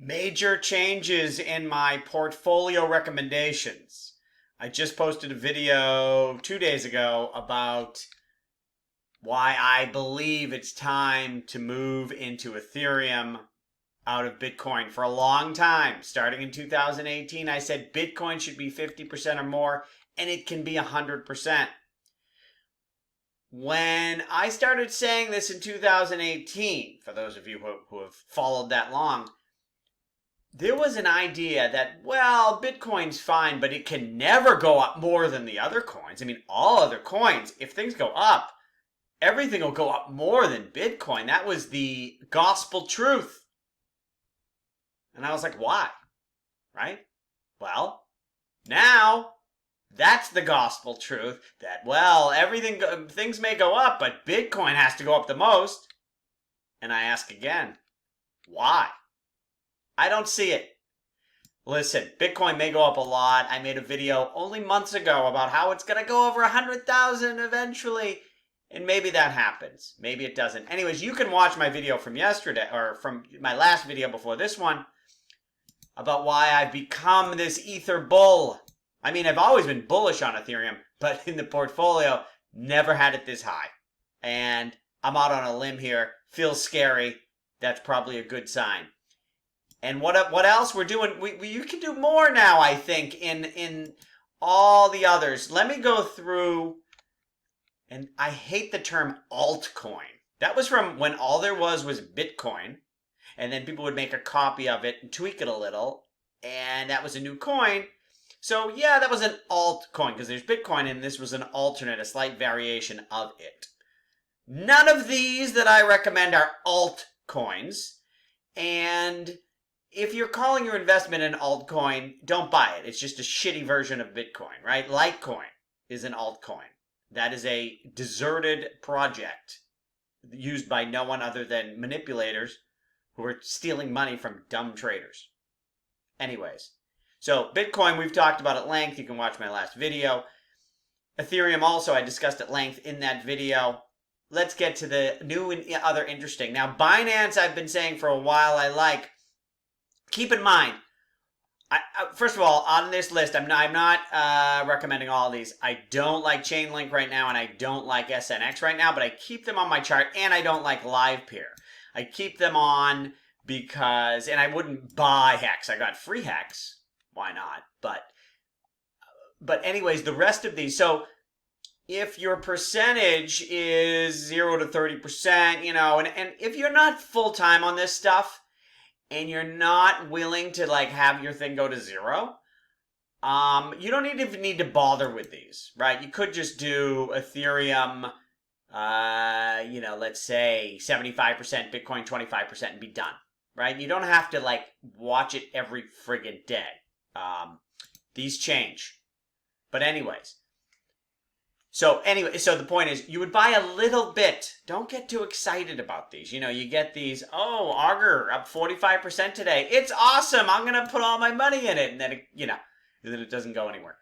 Major changes in my portfolio recommendations. I just posted a video 2 days ago about why I believe it's time to move into Ethereum out of Bitcoin. For a long time, starting in 2018, I said Bitcoin should be 50% or more, and it can be 100%. When I started saying this in 2018, for those of you who have followed that long, there was an idea that, well, Bitcoin's fine, but it can never go up more than the other coins. I mean, all other coins, if things go up, everything will go up more than Bitcoin. That was the gospel truth. And I was like, why? Right? Well, now that's the gospel truth that, well, things may go up, but Bitcoin has to go up the most. And I ask again, why? I don't see it. Listen, Bitcoin may go up a lot. I made a video only months ago about how it's going to go over 100,000 eventually. And maybe that happens. Maybe it doesn't. Anyways, you can watch my video from yesterday, or from my last video before this one, about why I've become this Ether bull. I mean, I've always been bullish on Ethereum, but in the portfolio, never had it this high. And I'm out on a limb here. Feels scary. That's probably a good sign. And what else we're doing? You can do more now, I think, in all the others. Let me go through, and I hate the term altcoin. That was from when all there was Bitcoin, and then people would make a copy of it and tweak it a little, and that was a new coin. So yeah, that was an altcoin, because there's Bitcoin, and this was an alternate, a slight variation of it. None of these that I recommend are altcoins, and if you're calling your investment an altcoin, don't buy it. It's just a shitty version of Bitcoin, right? Litecoin is an altcoin. That is a deserted project used by no one other than manipulators who are stealing money from dumb traders. Anyways, so Bitcoin, we've talked about at length. You can watch my last video. Ethereum also, I discussed at length in that video. Let's get to the new and other interesting. Now, Binance, I've been saying for a while I like. Keep in mind, first of all, on this list, I'm not recommending all of these. I don't like Chainlink right now, and I don't like SNX right now, but I keep them on my chart, and I don't like LivePeer. I keep them on because, and I wouldn't buy Hex. I got free Hex. Why not? But anyways, the rest of these, so if your percentage is 0 to 30%, and if you're not full-time on this stuff, and you're not willing to have your thing go to 0, you don't even need to bother with these, right? You could just do Ethereum, let's say 75%, Bitcoin 25%, and be done, right? You don't have to watch it every friggin' day. These change. But anyways. So the point is, you would buy a little bit. Don't get too excited about these. You get these, oh, Augur up 45% today. It's awesome. I'm going to put all my money in it. And then, then it doesn't go anywhere.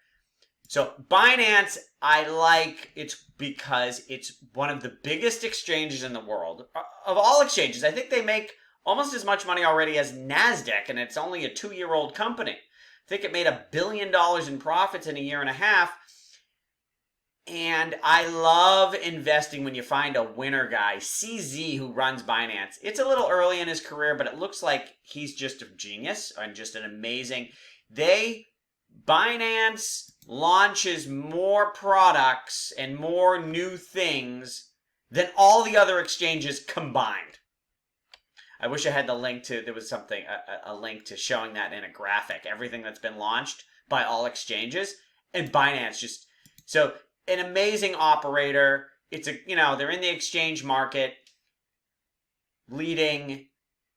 So Binance, I like it because it's one of the biggest exchanges in the world. Of all exchanges, I think they make almost as much money already as NASDAQ, and it's only a 2-year-old company. I think it made $1 billion in profits in a year and a half. And I love investing when you find a winner guy, CZ, who runs Binance. It's a little early in his career, but it looks like he's just a genius and just an amazing. Binance launches more products and more new things than all the other exchanges combined. I wish I had the link to, there was something, a link to showing that in a graphic. Everything that's been launched by all exchanges, and Binance just, so an amazing operator. It's they're in the exchange market, leading.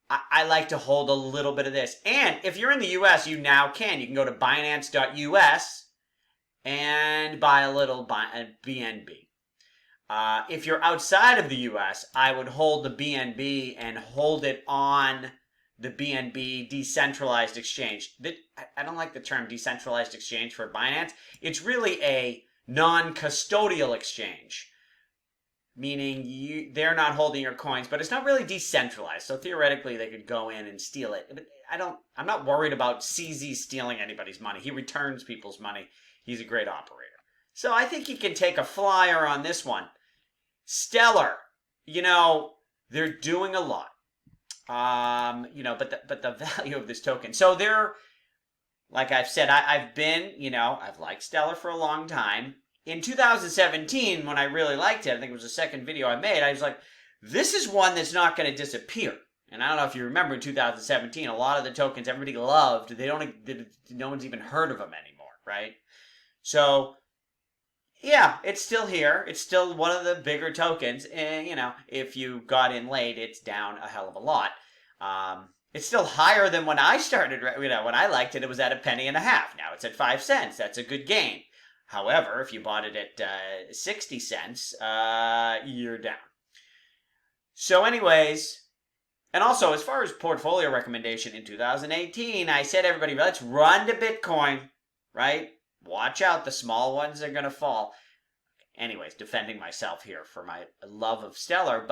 I like to hold a little bit of this. And if you're in the US, you can go to Binance.us and buy a little BNB. If you're outside of the US, I would hold the BNB and hold it on the BNB decentralized exchange. I don't like the term decentralized exchange for Binance. It's really a non-custodial exchange. meaning they're not holding your coins, but it's not really decentralized. So theoretically, they could go in and steal it. But I'm not worried about CZ stealing anybody's money. He returns people's money. He's a great operator. So I think he can take a flyer on this one. Stellar, they're doing a lot. But the value of this token. So they're, like I've said, I've liked Stellar for a long time. In 2017, when I really liked it, I think it was the second video I made, I was like, this is one that's not going to disappear. And I don't know if you remember in 2017, a lot of the tokens everybody loved, no one's even heard of them anymore, right? So, yeah, it's still here. It's still one of the bigger tokens. And, if you got in late, it's down a hell of a lot. It's still higher than when I started. When I liked it, it was at 1.50 cents. Now it's at 5 cents. That's a good gain. However, if you bought it at 60 cents, you're down. So anyways, and also as far as portfolio recommendation in 2018, I said, everybody, let's run to Bitcoin, right? Watch out, the small ones are going to fall. Anyways, defending myself here for my love of Stellar,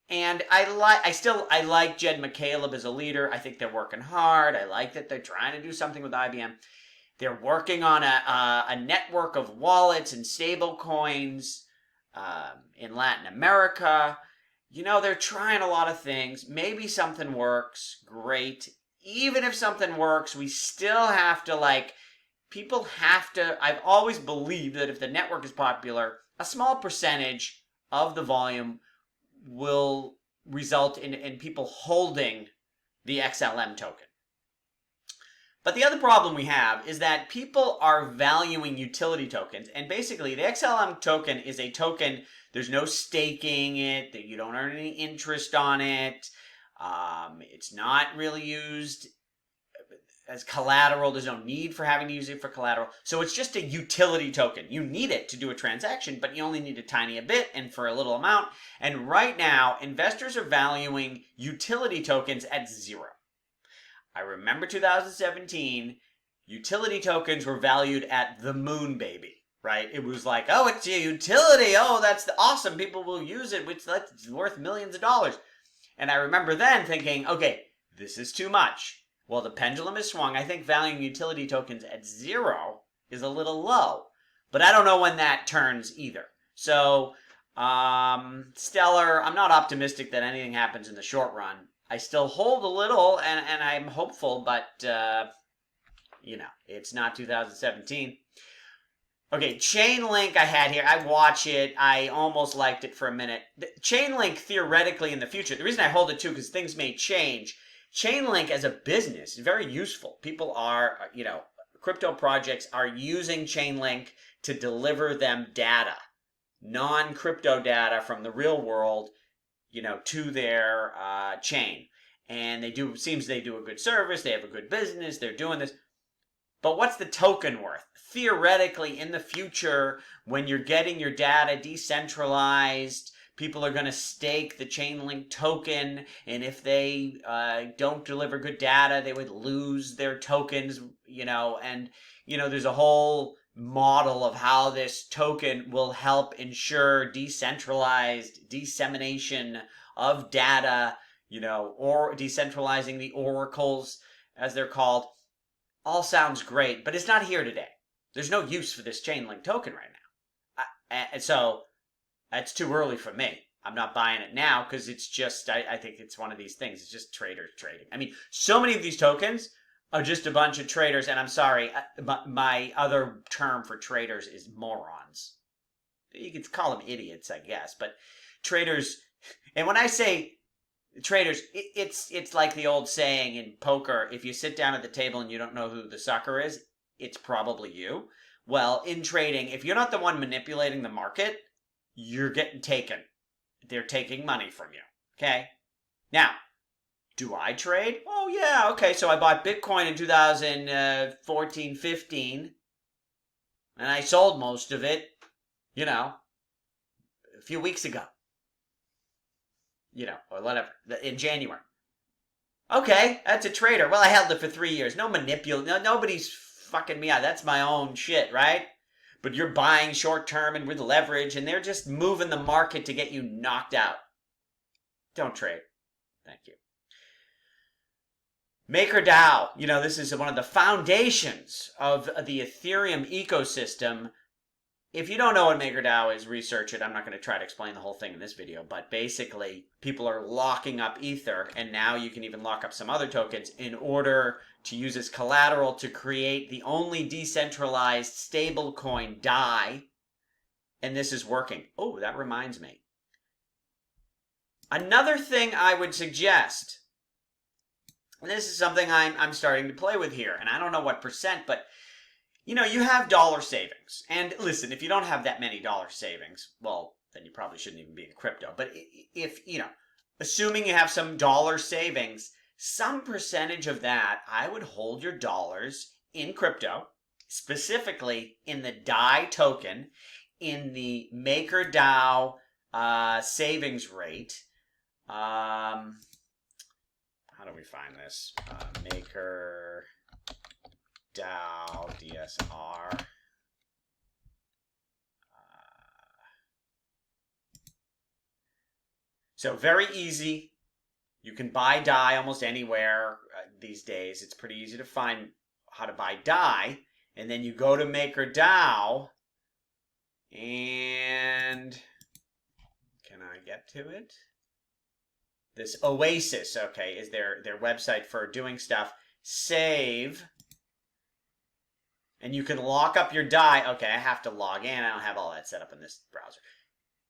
and I like Jed McCaleb as a leader. I think they're working hard. I like that they're trying to do something with IBM. They're working on a network of wallets and stable coins in Latin America. They're trying a lot of things. Maybe something works. Great. Even if something works, we still have to, people have to... I've always believed that if the network is popular, a small percentage of the volume will result in people holding the XLM token. But the other problem we have is that people are valuing utility tokens. And basically, the XLM token is a token. There's no staking it. That you don't earn any interest on it. It's not really used as collateral. There's no need for having to use it for collateral. So it's just a utility token. You need it to do a transaction, but you only need a tiny bit and for a little amount. And right now, investors are valuing utility tokens at 0. I remember 2017, utility tokens were valued at the moon, baby, right? It was like, oh, it's a utility. Oh, that's awesome. People will use it. It's worth millions of dollars. And I remember then thinking, okay, this is too much. Well, the pendulum has swung. I think valuing utility tokens at 0 is a little low. But I don't know when that turns either. So, Stellar, I'm not optimistic that anything happens in the short run. I still hold a little, and I'm hopeful, but, it's not 2017. Okay, Chainlink I had here. I watch it. I almost liked it for a minute. Chainlink, theoretically, in the future, the reason I hold it, too, because things may change. Chainlink as a business is very useful. People are, crypto projects are using Chainlink to deliver them data, non-crypto data from the real world, to their chain. And seems they do a good service, they have a good business, they're doing this. But what's the token worth? Theoretically, in the future, when you're getting your data decentralized, people are going to stake the Chainlink token, and if they don't deliver good data, they would lose their tokens, and, there's a whole model of how this token will help ensure decentralized dissemination of data, or decentralizing the oracles, as they're called. All sounds great, but it's not here today. There's no use for this Chainlink token right now. And so, that's too early for me. I'm not buying it now because it's just, I think it's one of these things. It's just traders trading. I mean, so many of these tokens are just a bunch of traders, and I'm sorry, my other term for traders is morons. You could call them idiots, I guess, but traders, and when I say traders, it's like the old saying in poker, if you sit down at the table and you don't know who the sucker is, it's probably you. Well, in trading, if you're not the one manipulating the market, you're getting taken. They're taking money from you, okay? Now, do I trade? Oh, yeah, okay, so I bought Bitcoin in 2014, 15, and I sold most of it, a few weeks ago. Or whatever, in January. Okay, that's a trader. Well, I held it for 3 years. Nobody's fucking me out. That's my own shit, right? but you're buying short term and with leverage, and they're just moving the market to get you knocked out. Don't trade. Thank you. MakerDao, this is one of the foundations of the Ethereum ecosystem. If you don't know what MakerDao is, research it. I'm not going to try to explain the whole thing in this video, but basically people are locking up Ether, and now you can even lock up some other tokens in order to use as collateral to create the only decentralized stablecoin DAI, and this is working. Oh, that reminds me. Another thing I would suggest, and this is something I'm starting to play with here, and I don't know what percent, but you have dollar savings. And listen, if you don't have that many dollar savings, well, then you probably shouldn't even be in crypto. But if, assuming you have some dollar savings, some percentage of that, I would hold your dollars in crypto, specifically in the DAI token, in the MakerDao savings rate. How do we find this? MakerDao DSR. So very easy. You can buy DAI almost anywhere these days. It's pretty easy to find how to buy DAI. And then you go to MakerDao. And can I get to it? This Oasis, okay, is their website for doing stuff. Save. And you can lock up your DAI. Okay, I have to log in. I don't have all that set up in this browser.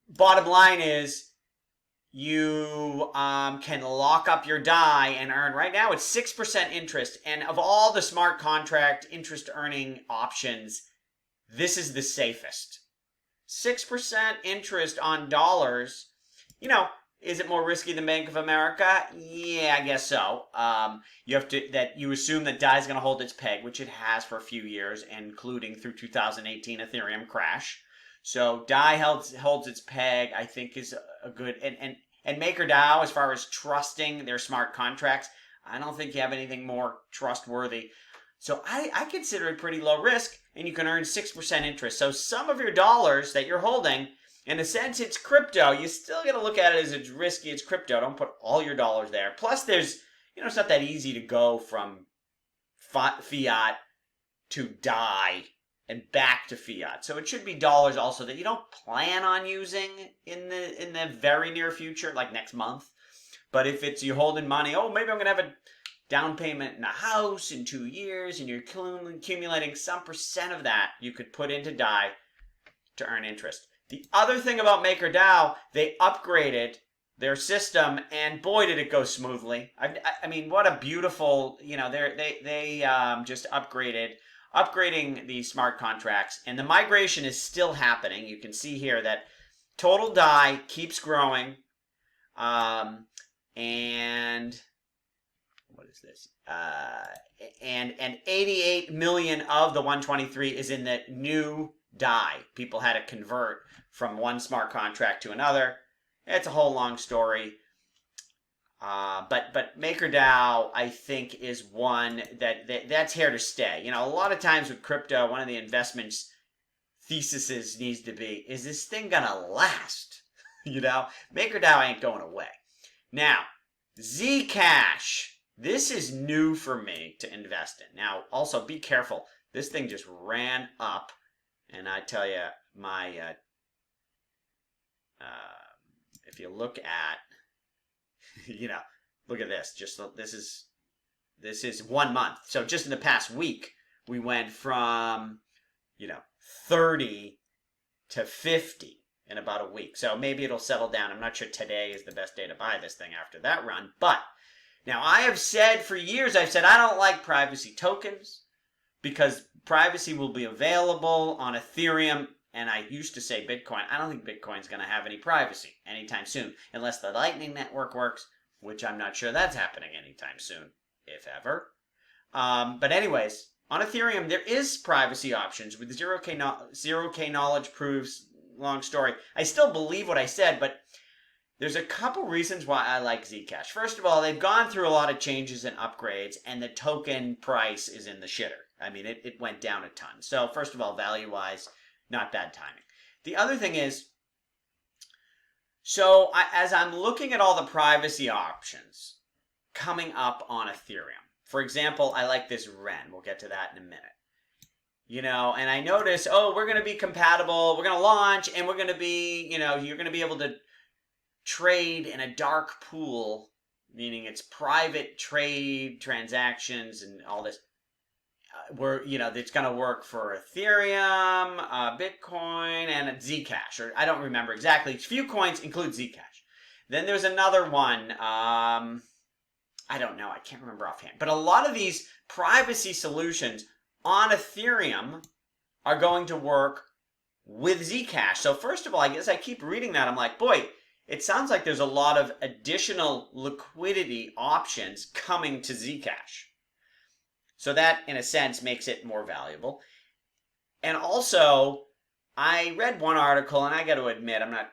Bottom line is, you can lock up your DAI and earn, right now it's 6% interest. And of all the smart contract interest earning options, this is the safest. 6% interest on dollars. Is it more risky than Bank of America? Yeah, I guess so. You assume that DAI is going to hold its peg, which it has for a few years, including through 2018 Ethereum crash. So DAI holds its peg, I think, is a good, and MakerDao, as far as trusting their smart contracts, I don't think you have anything more trustworthy. So I consider it pretty low risk, and you can earn 6% interest. So some of your dollars that you're holding, in a sense, it's crypto. You still got to look at it as it's risky. It's crypto. Don't put all your dollars there. Plus, there's, it's not that easy to go from fiat to DAI and back to fiat. So it should be dollars also that you don't plan on using in the very near future, like next month. But if it's you holding money, maybe I'm going to have a down payment in a house in 2 years, and you're accumulating some percent of that, you could put into DAI to earn interest. The other thing about MakerDao, they upgraded their system, and boy, did it go smoothly. I mean, what a beautiful, they just upgrading the smart contracts, and the migration is still happening. You can see here that total DAI keeps growing, and what is this? And 88 million of the 123 is in the new DAI. People had to convert from one smart contract to another. It's a whole long story. But MakerDao, I think, is one that's here to stay. A lot of times with crypto, one of the investments theses needs to be, is this thing gonna last? MakerDao ain't going away. Now, Zcash. This is new for me to invest in. Now, also be careful. This thing just ran up. And I tell you, if you look at, look at this. This is 1 month. So just in the past week, we went from, 30 to 50 in about a week. So maybe it'll settle down. I'm not sure today is the best day to buy this thing after that run. But now I have said for years, I don't like privacy tokens, because privacy will be available on Ethereum, and I used to say Bitcoin. I don't think Bitcoin's going to have any privacy anytime soon, unless the Lightning Network works, which I'm not sure that's happening anytime soon, if ever. But anyways, on Ethereum, there is privacy options with 0K knowledge proofs. Long story. I still believe what I said, but there's a couple reasons why I like Zcash. First of all, they've gone through a lot of changes and upgrades, and the token price is in the shitter. I mean, it went down a ton. So first of all, value-wise, not bad timing. The other thing is, so as I'm looking at all the privacy options coming up on Ethereum, for example, I like this Ren. We'll get to that in a minute. You know, and I notice, oh, we're going to be compatible. We're going to launch, and we're going to be, you know, you're going to be able to trade in a dark pool, meaning it's private trade transactions and all this. Where, you know, it's going to work for Ethereum, Bitcoin, and Zcash. Or I don't remember exactly. A few coins include Zcash. Then there's another one. I don't know. I can't remember offhand. But a lot of these privacy solutions on Ethereum are going to work with Zcash. So first of all, I guess I keep reading that. I'm like, boy, it sounds like there's a lot of additional liquidity options coming to Zcash. So that, in a sense, makes it more valuable. And also, I read one article, and I got to admit, I'm not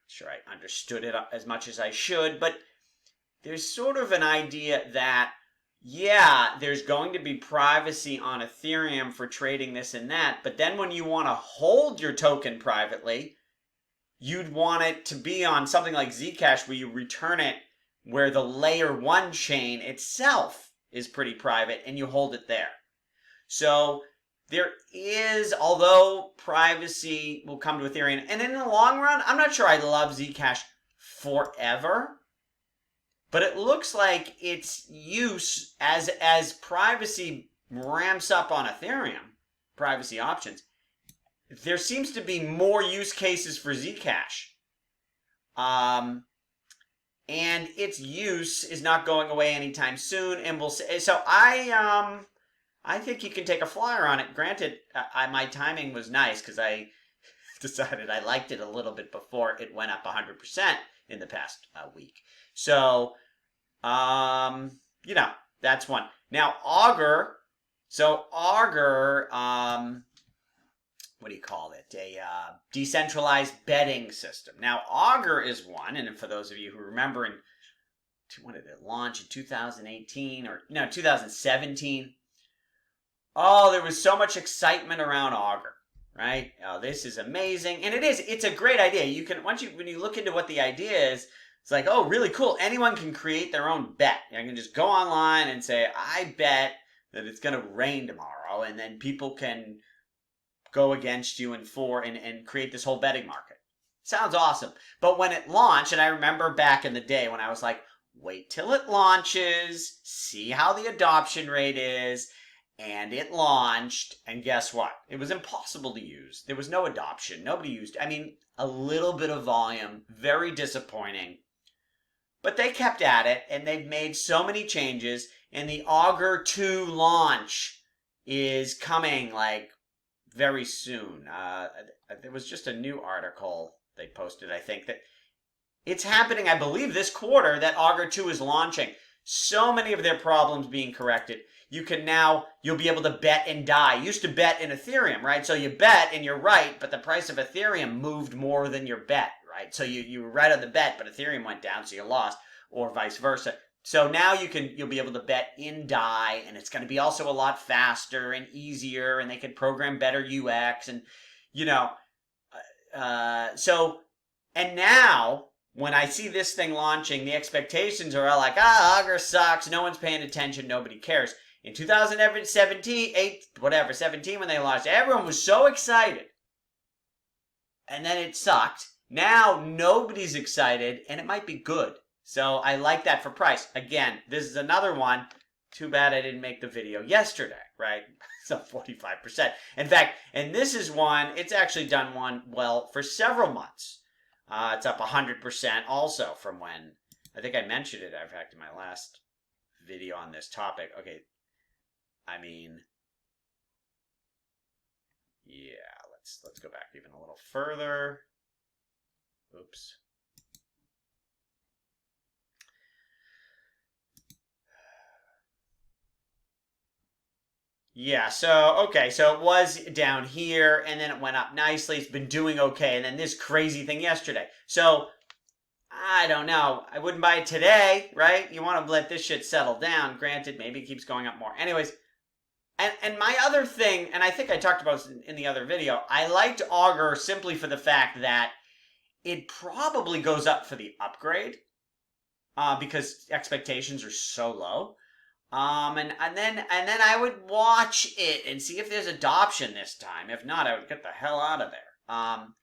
sure I understood it as much as I should, but there's sort of an idea that, yeah, there's going to be privacy on Ethereum for trading this and that, but then when you want to hold your token privately, you'd want it to be on something like Zcash where you return it where the layer 1 chain itself is pretty private and you hold it there. So there is, although privacy will come to Ethereum, and in the long run, I'm not sure I love Zcash forever, but it looks like its use as privacy ramps up on Ethereum, privacy options, there seems to be more use cases for Zcash. And its use is not going away anytime soon, and we'll see. So I think you can take a flyer on it. Granted, my timing was nice because I decided I liked it a little bit before it went up 100% in the past week. So, you know, that's one. Now, Augur. So Augur, what do you call it? A decentralized betting system. Now, Augur is one, and for those of you who remember, when did it launch? In 2018 or no, 2017. Oh, there was so much excitement around Augur, right? Oh, this is amazing, and it is. It's a great idea. You can when you look into what the idea is, it's like, oh, really cool. Anyone can create their own bet. You can just go online and say, I bet that it's going to rain tomorrow, and then people can go against you and create this whole betting market. Sounds awesome. But when it launched, and I remember back in the day when I was like, wait till it launches, see how the adoption rate is, and it launched, and guess what? It was impossible to use. There was no adoption. Nobody used it. I mean, a little bit of volume, very disappointing. But they kept at it, and they've made so many changes, and the Augur 2 launch is coming, like, very soon. There was just a new article they posted, I think, that it's happening, I believe, this quarter that Augur 2 is launching. So many of their problems being corrected. You'll be able to bet and die. You used to bet in Ethereum, right? So you bet and you're right, but the price of Ethereum moved more than your bet, right? So you were right on the bet, but Ethereum went down, so you lost, or vice versa. So now you'll be able to bet in DAI, and it's going to be also a lot faster and easier, and they can program better UX, and and now when I see this thing launching, the expectations are all like, Augur sucks, no one's paying attention, nobody cares. In 2017, when they launched, everyone was so excited, and then it sucked. Now nobody's excited, and it might be good. So I like that for price. Again, this is another one. Too bad I didn't make the video yesterday, right? It's up 45%. In fact, and this is one, it's actually done one well for several months. It's up 100% also from when, I think I mentioned it, in fact, in my last video on this topic. Okay, I mean, yeah, let's go back even a little further. Oops. Yeah, so it was down here, and then it went up nicely. It's been doing okay, and then this crazy thing yesterday. So, I don't know. I wouldn't buy it today, right? You want to let this shit settle down. Granted, maybe it keeps going up more. Anyways, And my other thing, and I think I talked about this in the other video, I liked Augur simply for the fact that it probably goes up for the upgrade because expectations are so low. And then I would watch it and see if there's adoption this time. If not, I would get the hell out of there. And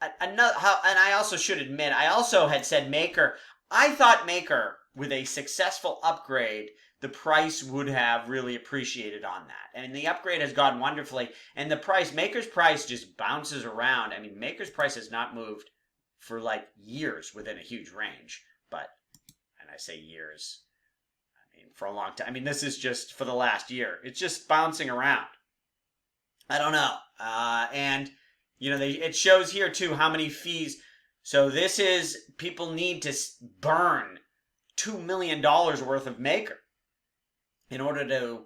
I also should admit, I also had said Maker. I thought Maker, with a successful upgrade, the price would have really appreciated on that. And the upgrade has gone wonderfully. And the price, Maker's price just bounces around. I mean, Maker's price has not moved for like years within a huge range. But, and I say years, I mean, for a long time. I mean, this is just for the last year. It's just bouncing around. I don't know. And, you know, it shows here too how many fees. So this is, people need to burn $2 million worth of Maker in order to,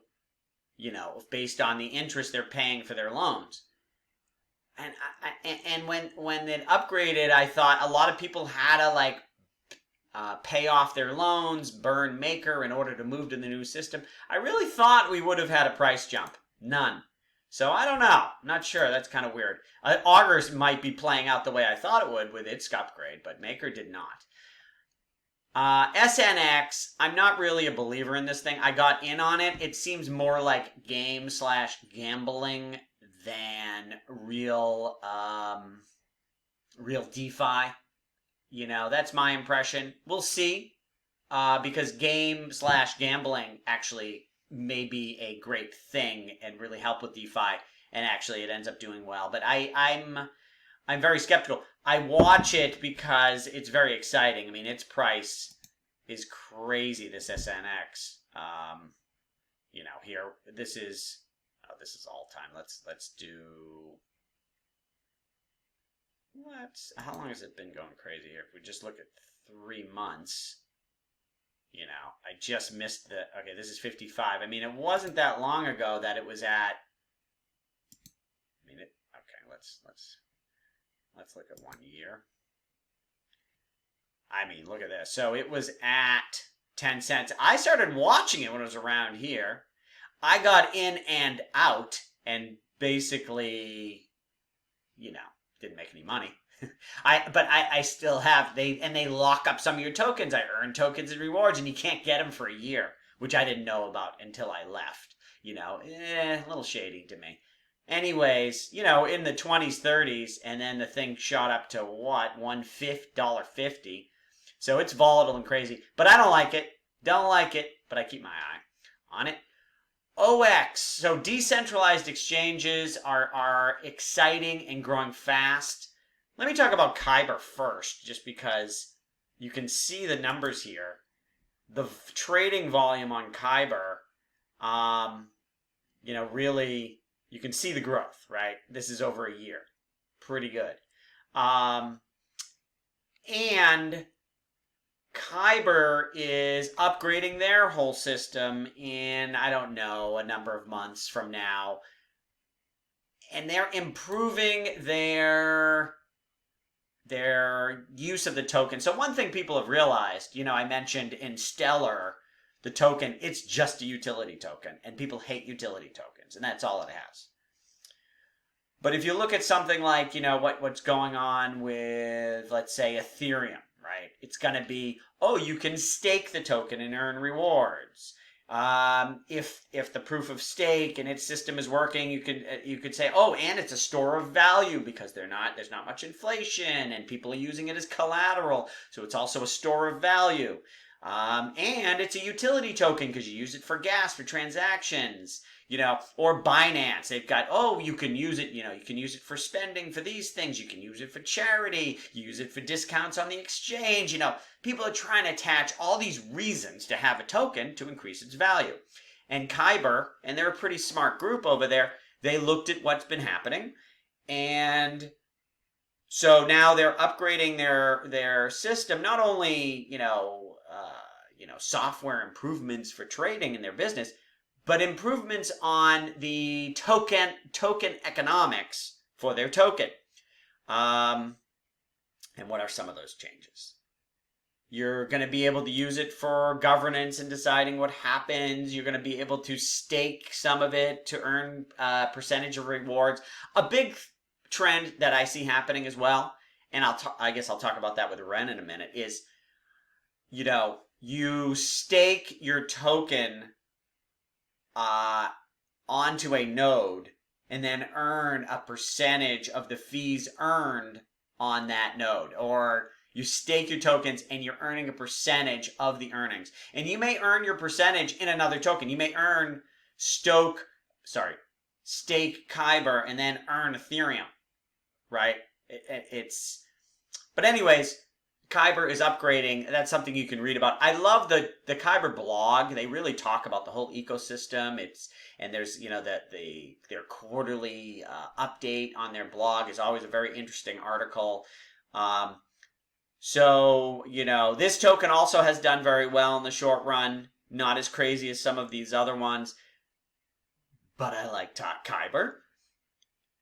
you know, based on the interest they're paying for their loans. And when it upgraded, I thought a lot of people had to like pay off their loans, burn Maker in order to move to the new system. I really thought we would have had a price jump. None. So I don't know. I'm not sure. That's kind of weird. Augur might be playing out the way I thought it would with its upgrade, but Maker did not. SNX, I'm not really a believer in this thing. I got in on it. It seems more like game/gambling than real DeFi. You know, that's my impression. We'll see. Because game/gambling actually may be a great thing and really help with DeFi, and actually it ends up doing well. But I'm very skeptical. I watch it because it's very exciting. I mean, its price is crazy, this SNX. You know, here, this is all time. Let's do, how long has it been going crazy here? If we just look at 3 months, you know, I just missed okay, this is 55. I mean, it wasn't that long ago that it was at, I mean, okay, let's look at 1 year. I mean, look at this. So it was at 10 cents. I started watching it when it was around here. I got in and out and basically, you know, didn't make any money. But I still have, they lock up some of your tokens. I earn tokens and rewards, and you can't get them for a year, which I didn't know about until I left. You know, a little shady to me. Anyways, you know, in the 20s, 30s, and then the thing shot up to what? $1.50. So it's volatile and crazy. But I don't like it. Don't like it, but I keep my eye on it. OX. So decentralized exchanges are exciting and growing fast. Let me talk about Kyber first, just because you can see the numbers here. The trading volume on Kyber, you know, really, you can see the growth, right? This is over a year. Pretty good. And Kyber is upgrading their whole system in, I don't know, a number of months from now. And they're improving their use of the token. So one thing people have realized, you know, I mentioned in Stellar, the token, it's just a utility token. And people hate utility tokens. And that's all it has. But if you look at something like, you know, what's going on with, let's say, Ethereum, right? It's going to be, oh, you can stake the token and earn rewards. If the proof of stake and its system is working, you could say, oh, and it's a store of value because there's not much inflation and people are using it as collateral, so it's also a store of value. And it's a utility token because you use it for gas for transactions. You know, or Binance, they've got, oh, you can use it, you know, you can use it for spending for these things. You can use it for charity. You use it for discounts on the exchange. You know, people are trying to attach all these reasons to have a token to increase its value. And Kyber, and they're a pretty smart group over there, they looked at what's been happening. And so now they're upgrading their system, not only, software improvements for trading in their business, but improvements on the token economics for their token. And what are some of those changes? You're going to be able to use it for governance and deciding what happens. You're going to be able to stake some of it to earn a percentage of rewards. A big trend that I see happening as well, and I guess I'll talk about that with Ren in a minute, is, you stake your token onto a node and then earn a percentage of the fees earned on that node. Or you stake your tokens and you're earning a percentage of the earnings. And you may earn your percentage in another token. You may earn stake Kyber and then earn Ethereum, right? But anyways, Kyber is upgrading. That's something you can read about. I love the Kyber blog. They really talk about the whole ecosystem. And there's, their quarterly update on their blog is always a very interesting article. So, this token also has done very well in the short run. Not as crazy as some of these other ones. But I like Kyber.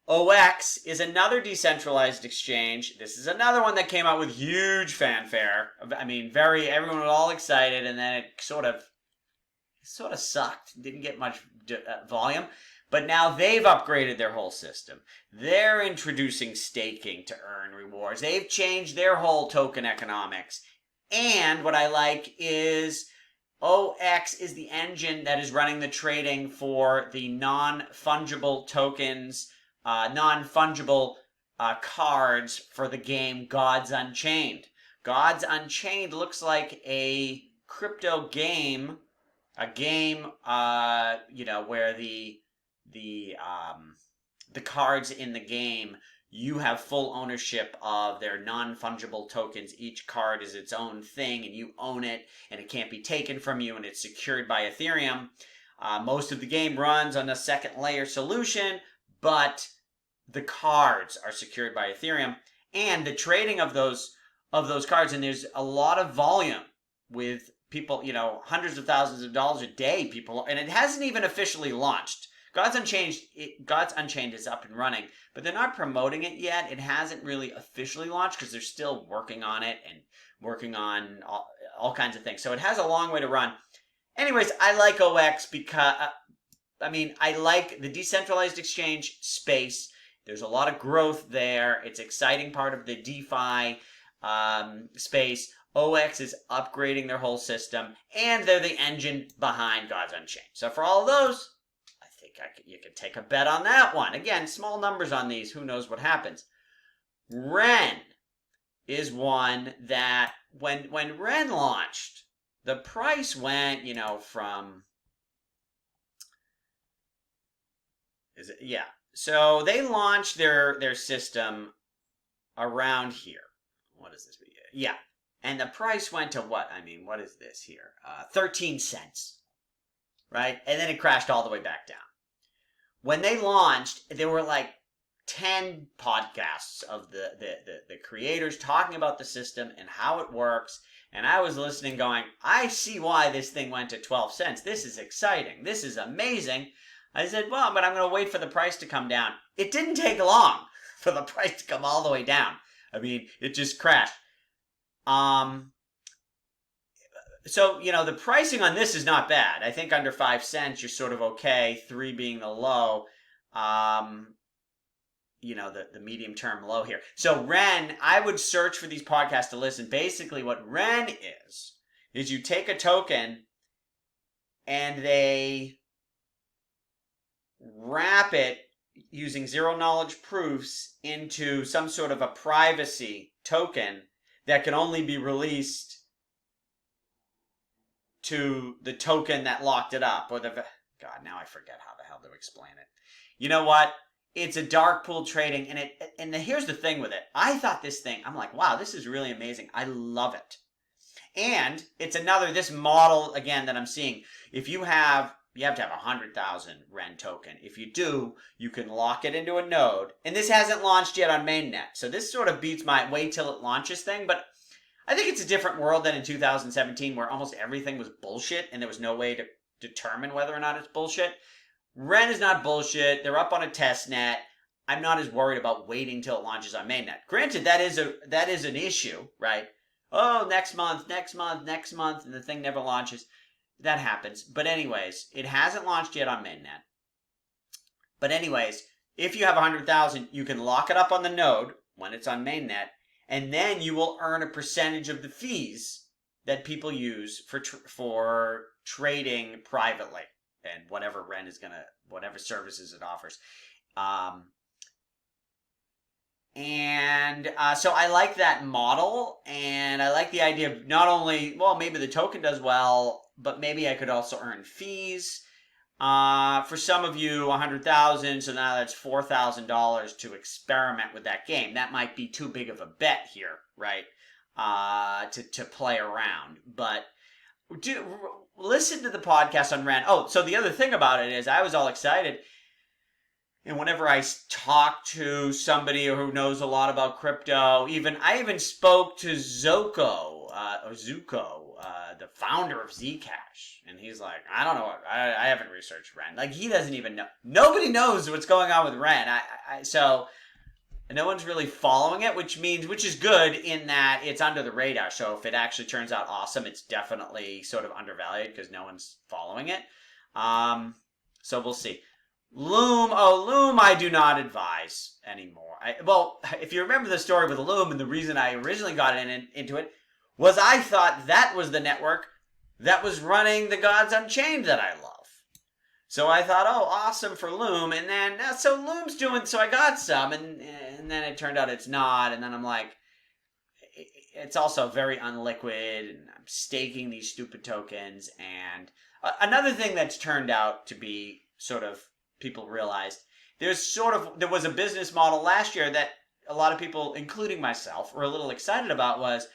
OX is another decentralized exchange. This is another one that came out with huge fanfare. I mean, everyone was all excited, and then it sort of sucked. Didn't get much volume. But now they've upgraded their whole system. They're introducing staking to earn rewards. They've changed their whole token economics. And what I like is OX is the engine that is running the trading for the non-fungible tokens, non-fungible cards for the game Gods Unchained. Gods Unchained looks like a crypto game, where the cards in the game, you have full ownership of their non-fungible tokens. Each card is its own thing, and you own it, and it can't be taken from you, and it's secured by Ethereum. Most of the game runs on a second layer solution, but the cards are secured by Ethereum, and the trading of those cards, and there's a lot of volume with people, hundreds of thousands of dollars a day, and it hasn't even officially launched. Gods Unchained is up and running, but they're not promoting it yet. It hasn't really officially launched because they're still working on it and working on all kinds of things. So it has a long way to run. Anyways, I like OX because, I like the decentralized exchange space. There's a lot of growth there. It's an exciting part of the DeFi space. OX is upgrading their whole system, and they're the engine behind Gods Unchained. So for all of those, I think you can take a bet on that one. Again, small numbers on these. Who knows what happens? Ren is one that when Ren launched, the price went, from... So they launched their system around here. What is this video? Yeah. And the price went to what? What is this here? 13 cents. Right? And then it crashed all the way back down. When they launched, there were like 10 podcasts of the creators talking about the system and how it works. And I was listening going, I see why this thing went to 12 cents. This is exciting. This is amazing. I said, well, but I'm going to wait for the price to come down. It didn't take long for the price to come all the way down. It just crashed. So, the pricing on this is not bad. I think under 5 cents, you're sort of okay. 3 being the low. The medium term low here. So Ren, I would search for these podcasts to listen. Basically what Ren is you take a token and they wrap it using zero knowledge proofs into some sort of a privacy token that can only be released to the token that locked it up. God, now I forget how the hell to explain it. You know what? It's a dark pool trading, and here's the thing with it. I thought this thing, I'm like, wow, this is really amazing. I love it. And it's this model, again, that I'm seeing. If you have to have 100,000 Ren token. If you do, you can lock it into a node. And this hasn't launched yet on mainnet. So this sort of beats my wait till it launches thing. But I think it's a different world than in 2017 where almost everything was bullshit and there was no way to determine whether or not it's bullshit. Ren is not bullshit. They're up on a test net. I'm not as worried about waiting till it launches on mainnet. Granted, that is an issue, right? oh, next month, and the thing never launches. That happens. But anyways, it hasn't launched yet on mainnet. But anyways, if you have 100,000, you can lock it up on the node when it's on mainnet, and then you will earn a percentage of the fees that people use for trading privately and whatever Ren is whatever services it offers. So I like that model, and I like the idea of not only, well, maybe the token does well, but maybe I could also earn fees. For some of you, 100,000, so now that's $4,000 to experiment with that game. That might be too big of a bet here, right? To play around. But listen to the podcast on Ren. Oh, so the other thing about it is I was all excited. And whenever I talk to somebody who knows a lot about crypto, I even spoke to Zuko, the founder of Zcash. And he's like, I don't know. I haven't researched Ren. Like, he doesn't even know. Nobody knows what's going on with Ren. So no one's really following it, which is good in that it's under the radar. So if it actually turns out awesome, it's definitely sort of undervalued because no one's following it. So we'll see. Loom I do not advise anymore. If you remember the story with Loom, and the reason I originally got into it was I thought that was the network that was running the Gods Unchained that I love. So I thought, oh, awesome for Loom, and then so Loom's doing, so I got some, and then it turned out it's not, and then I'm like, it's also very unliquid, and I'm staking these stupid tokens, and another thing that's turned out to be sort of people realized there was a business model last year that a lot of people, including myself, were a little excited about was,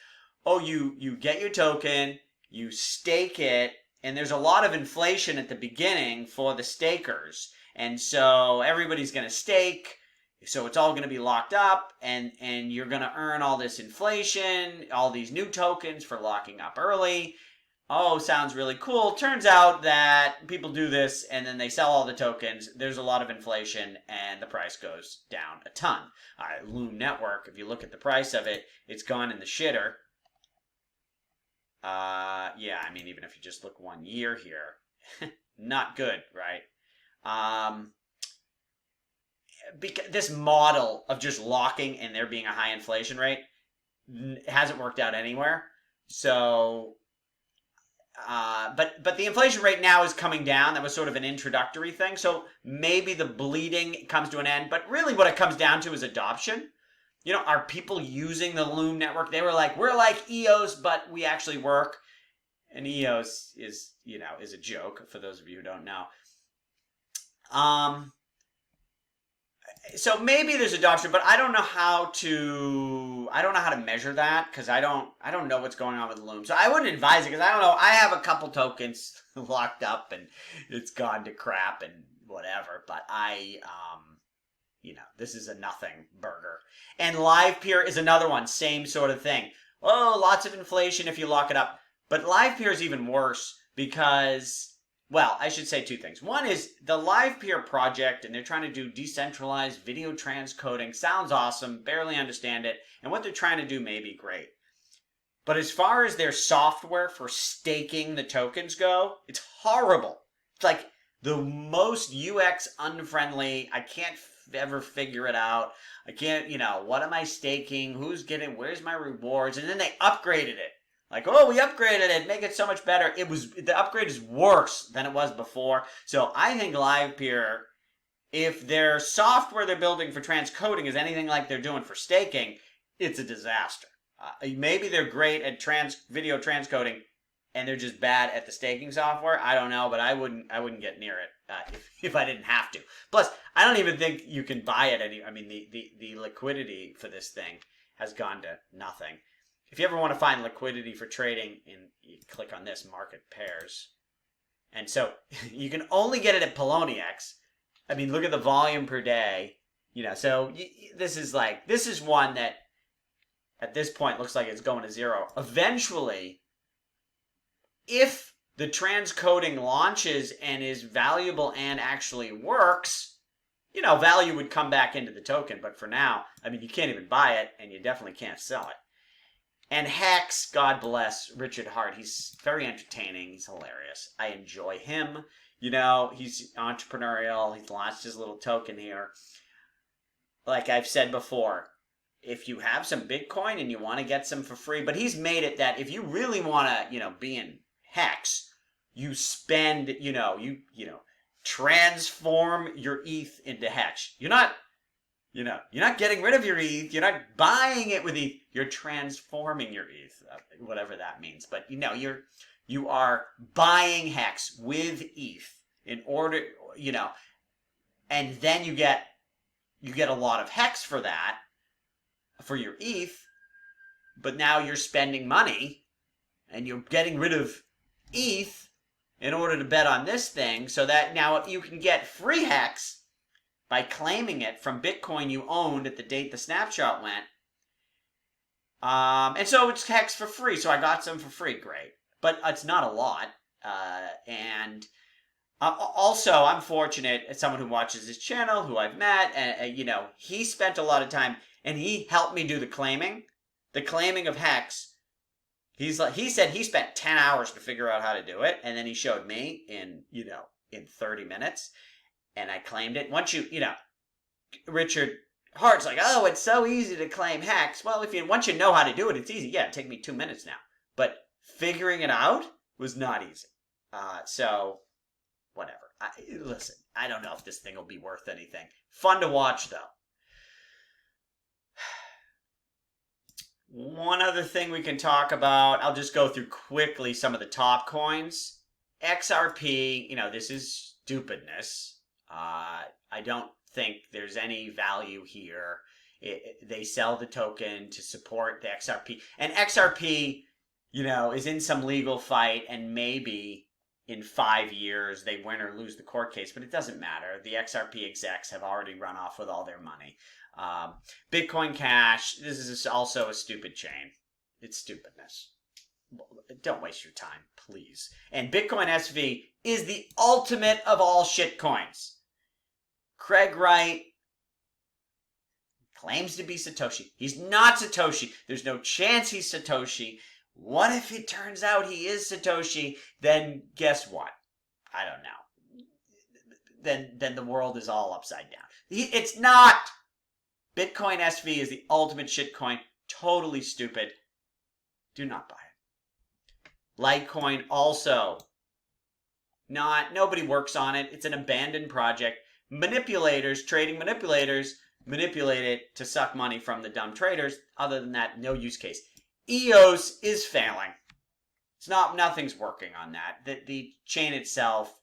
oh, you get your token, you stake it, and there's a lot of inflation at the beginning for the stakers. And so everybody's going to stake, so it's all going to be locked up, and you're going to earn all this inflation, all these new tokens for locking up early. Oh, sounds really cool. Turns out that people do this and then they sell all the tokens. There's a lot of inflation and the price goes down a ton. Loom Network, if you look at the price of it, it's gone in the shitter. Even if you just look 1 year here, not good, right? Because this model of just locking and there being a high inflation rate hasn't worked out anywhere. So... But the inflation rate now is coming down. That was sort of an introductory thing. So maybe the bleeding comes to an end. But really what it comes down to is adoption. Are people using the Loom network? They were like, we're like EOS, but we actually work. And EOS is a joke for those of you who don't know. So maybe there's adoption, but I don't know how to measure that because I don't know what's going on with Loom. So I wouldn't advise it because I don't know. I have a couple tokens locked up and it's gone to crap and whatever. But this is a nothing burger. And LivePeer is another one, same sort of thing. Oh, lots of inflation if you lock it up. But LivePeer is even worse because, well, I should say two things. One is the LivePeer project, and they're trying to do decentralized video transcoding. Sounds awesome, barely understand it. And what they're trying to do may be great. But as far as their software for staking the tokens go, it's horrible. It's like the most UX unfriendly. I can't ever figure it out. I can't, what am I staking? Where's my rewards? And then they upgraded it. Like, oh, we upgraded it, make it so much better. The upgrade is worse than it was before. So I think LivePeer, if their software they're building for transcoding is anything like they're doing for staking, it's a disaster. Maybe they're great at video transcoding, and they're just bad at the staking software. I don't know, but I wouldn't get near it if I didn't have to. Plus, I don't even think you can buy it the liquidity for this thing has gone to nothing. If you ever want to find liquidity for trading, you click on this, market pairs. And so you can only get it at Poloniex. Look at the volume per day. So this is one that at this point looks like it's going to zero. Eventually, if the transcoding launches and is valuable and actually works, value would come back into the token. But for now, you can't even buy it and you definitely can't sell it. And Hex, God bless Richard Hart. He's very entertaining. He's hilarious. I enjoy him. You know, he's entrepreneurial. He's launched his little token here. Like I've said before, if you have some Bitcoin and you want to get some for free, but he's made it that if you really want to, be in Hex, you spend, you transform your ETH into Hex. You're not getting rid of your ETH. You're not buying it with ETH. You're transforming your ETH, whatever that means. But you are buying Hex with ETH in order, and then you get a lot of Hex for that, for your ETH. But now you're spending money, and you're getting rid of ETH in order to bet on this thing, so that now you can get free Hex by claiming it from Bitcoin you owned at the date the snapshot went. And so it's Hex for free. So I got some for free. Great. But it's not a lot. And also, I'm fortunate as someone who watches this channel, who I've met, and, he spent a lot of time, and he helped me do the claiming of Hex. He said he spent 10 hours to figure out how to do it, and then he showed me in 30 minutes. And I claimed it. Once Richard Hart's like, oh, it's so easy to claim Hex. Well, once you know how to do it, it's easy. Yeah, it'd take me 2 minutes now. But figuring it out was not easy. So, whatever. Listen, I don't know if this thing will be worth anything. Fun to watch, though. One other thing we can talk about, I'll just go through quickly some of the top coins. XRP, this is stupidness. I don't think there's any value here. They sell the token to support the XRP. And XRP, is in some legal fight, and maybe in 5 years they win or lose the court case, but it doesn't matter. The XRP execs have already run off with all their money. Bitcoin Cash, this is also a stupid chain. It's stupidness. Don't waste your time, please. And Bitcoin SV is the ultimate of all shitcoins. Craig Wright claims to be Satoshi. He's not Satoshi. There's no chance he's Satoshi. What if it turns out he is Satoshi? Then guess what? I don't know. Then the world is all upside down. It's not. Bitcoin SV is the ultimate shitcoin. Totally stupid. Do not buy it. Litecoin also. Nobody works on it. It's an abandoned project. Trading manipulators, manipulate it to suck money from the dumb traders. Other than that, no use case. EOS is failing. Nothing's working on that. The chain itself,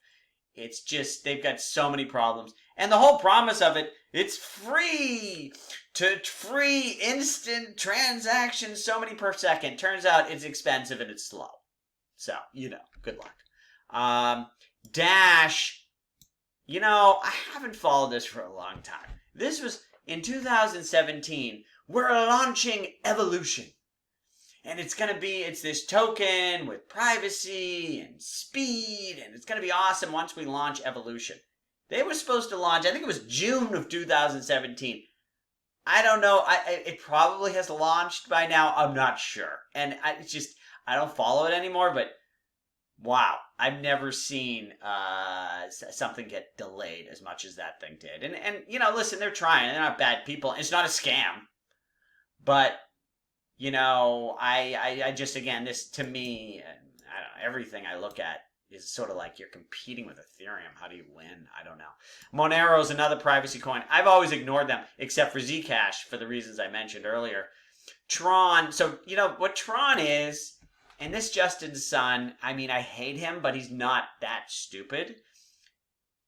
it's just, they've got so many problems. And the whole promise of it, it's free instant transactions, so many per second. Turns out it's expensive and it's slow. So, good luck. Dash, I haven't followed this for a long time. This was in 2017. We're launching Evolution. And it's this token with privacy and speed, and it's going to be awesome once we launch Evolution. They were supposed to launch, I think it was June of 2017. I don't know. It probably has launched by now. I'm not sure. And I don't follow it anymore, but wow, I've never seen something get delayed as much as that thing did. And listen, they're trying. They're not bad people. It's not a scam. But, I just, again, this, to me, I don't know, everything I look at is sort of like you're competing with Ethereum. How do you win? I don't know. Monero is another privacy coin. I've always ignored them, except for Zcash, for the reasons I mentioned earlier. Tron, so, what Tron is, and this Justin's son, I hate him, but he's not that stupid.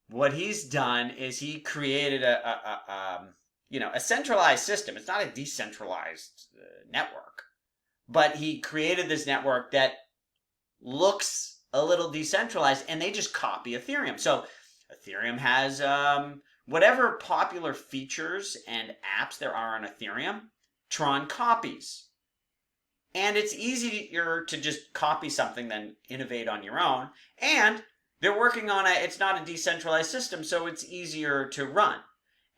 What he's done is he created a centralized system. It's not a decentralized network. But he created this network that looks a little decentralized, and they just copy Ethereum. So Ethereum has whatever popular features and apps there are on Ethereum, Tron copies. And it's easier to just copy something than innovate on your own. And they're working on it's not a decentralized system, so it's easier to run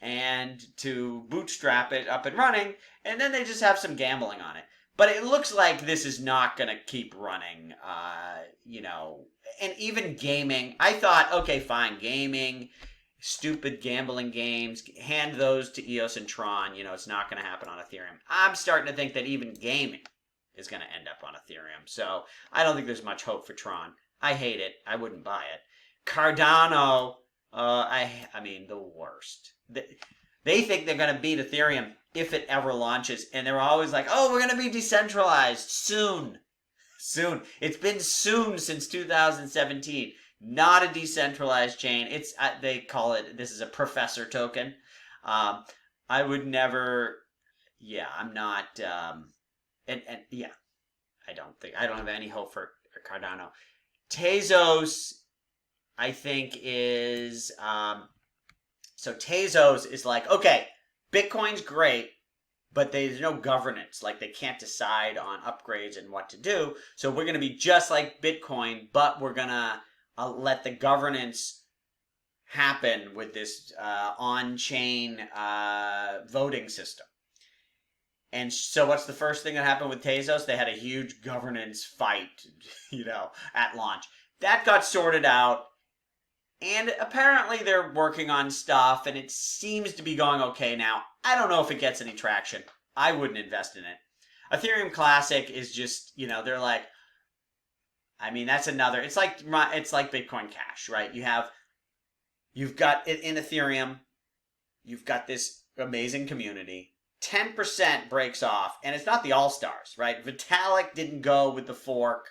and to bootstrap it up and running. And then they just have some gambling on it. But it looks like this is not going to keep running, and even gaming. I thought, okay, fine, gaming, stupid gambling games, hand those to EOS and Tron. It's not going to happen on Ethereum. I'm starting to think that even gaming is going to end up on Ethereum. So I don't think there's much hope for Tron. I hate it. I wouldn't buy it. Cardano, the worst. They think they're going to beat Ethereum if it ever launches. And they're always like, oh, we're going to be decentralized soon. Soon. It's been soon since 2017. Not a decentralized chain. They call it, this is a professor token. I would never, I'm not, I don't have any hope for Cardano. Tezos, I think is, so Tezos is like, okay, Bitcoin's great, but there's no governance. Like, they can't decide on upgrades and what to do. So we're going to be just like Bitcoin, but we're going to let the governance happen with this on-chain voting system. And so what's the first thing that happened with Tezos? They had a huge governance fight, at launch. That got sorted out. And apparently they're working on stuff, and it seems to be going okay now. I don't know if it gets any traction. I wouldn't invest in it. Ethereum Classic is just, they're like, that's another. It's like Bitcoin Cash, right? You've got it in Ethereum. You've got this amazing community. 10% breaks off, and it's not the all-stars, right? Vitalik didn't go with the fork.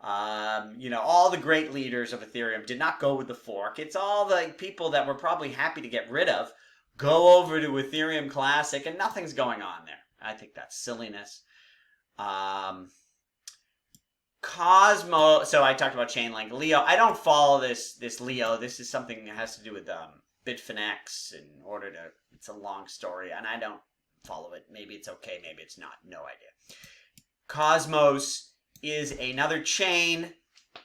All the great leaders of Ethereum did not go with the fork. It's all the people that we're probably happy to get rid of go over to Ethereum Classic, and nothing's going on there. I think that's silliness. Cosmo. So I talked about Chainlink. Leo. I don't follow this Leo. This is something that has to do with Bitfinex. It's a long story, and I don't follow it. Maybe it's okay. Maybe it's not. No idea. Cosmos is another chain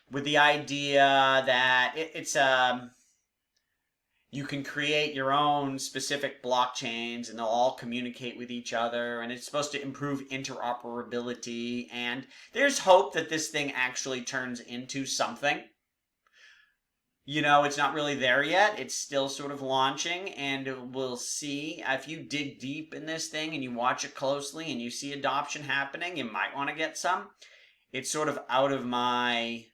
with the idea that it's you can create your own specific blockchains and they'll all communicate with each other, and it's supposed to improve interoperability, and there's hope that this thing actually turns into something. It's not really there yet. It's still sort of launching, and we'll see. If you dig deep in this thing and you watch it closely and you see adoption happening, you might want to get some. It's sort of out of my...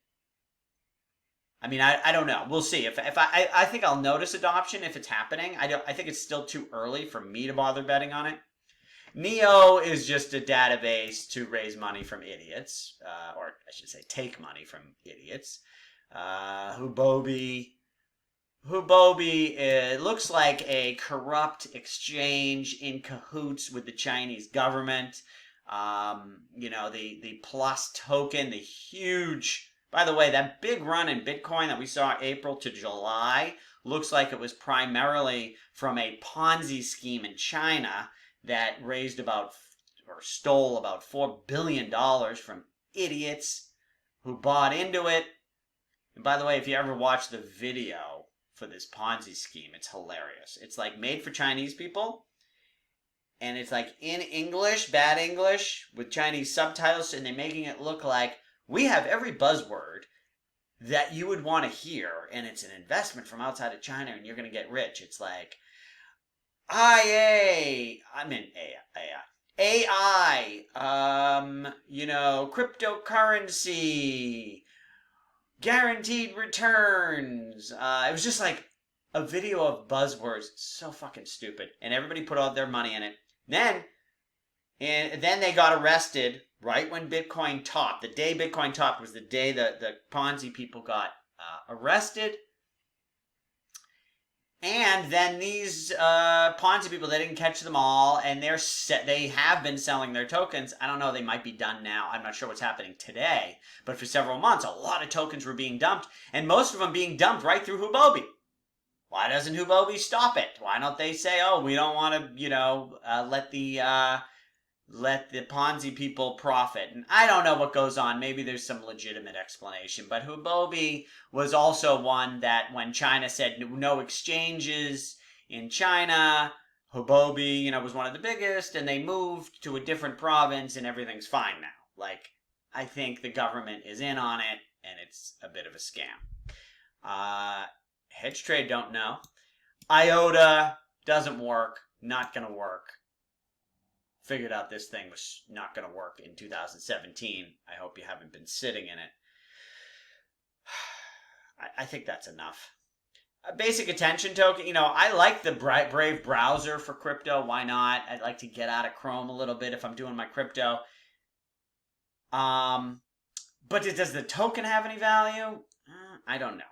I don't know. We'll see. I think I'll notice adoption if it's happening. I think it's still too early for me to bother betting on it. Neo is just a database to raise money from idiots, or I should say take money from idiots. Huobi looks like a corrupt exchange in cahoots with the Chinese government. The Plus token, the huge... By the way, that big run in Bitcoin that we saw April to July looks like it was primarily from a Ponzi scheme in China that raised stole about $4 billion from idiots who bought into it. And by the way, if you ever watch the video for this Ponzi scheme, it's hilarious. It's like made for Chinese people. And it's like in English, bad English, with Chinese subtitles, and they're making it look like we have every buzzword that you would want to hear, and it's an investment from outside of China, and you're going to get rich. It's like AI, cryptocurrency, guaranteed returns. It was just like a video of buzzwords, so fucking stupid, and everybody put all their money in it. Then they got arrested right when Bitcoin topped. The day Bitcoin topped was the day that the Ponzi people got arrested. And then these Ponzi people, they didn't catch them all, and they have been selling their tokens. I don't know, they might be done now. I'm not sure what's happening today. But for several months, a lot of tokens were being dumped, and most of them being dumped right through Huobi. Why doesn't Huobi stop it? Why don't they say, oh, we don't want to, let the Ponzi people profit? And I don't know what goes on. Maybe there's some legitimate explanation. But Huobi was also one that when China said no exchanges in China, Huobi, was one of the biggest, and they moved to a different province, and everything's fine now. Like, I think the government is in on it, and it's a bit of a scam. Hedge trade, don't know. IOTA doesn't work, not gonna work. Figured out this thing was not gonna work in 2017. I hope you haven't been sitting in it. I think that's enough. A basic attention token, I like the Brave browser for crypto. Why not? I'd like to get out of Chrome a little bit if I'm doing my crypto. But does the token have any value? I don't know.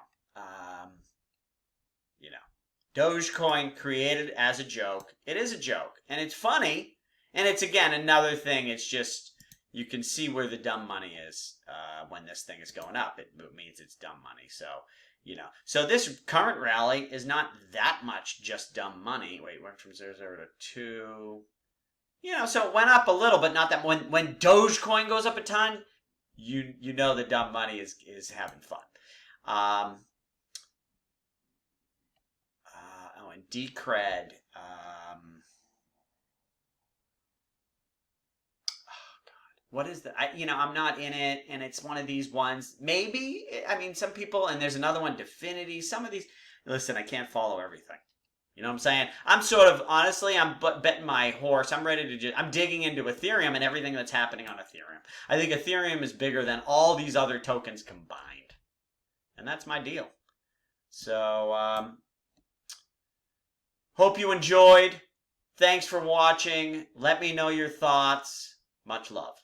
Dogecoin created as a joke. It is a joke, and it's funny, and it's, again, another thing. It's just, you can see where the dumb money is when this thing is going up. It means it's dumb money. So, So this current rally is not that much just dumb money. Wait, it went from 0 to 2. So it went up a little, but not that. When Dogecoin goes up a ton, you know the dumb money is having fun. And Decred. What is that? I'm not in it, and it's one of these ones. Maybe, some people, and there's another one, Definity. Some of these, listen, I can't follow everything. You know what I'm saying? I'm sort of, honestly, I'm betting my horse. I'm ready to I'm digging into Ethereum and everything that's happening on Ethereum. I think Ethereum is bigger than all these other tokens combined. And that's my deal. So, hope you enjoyed. Thanks for watching. Let me know your thoughts. Much love.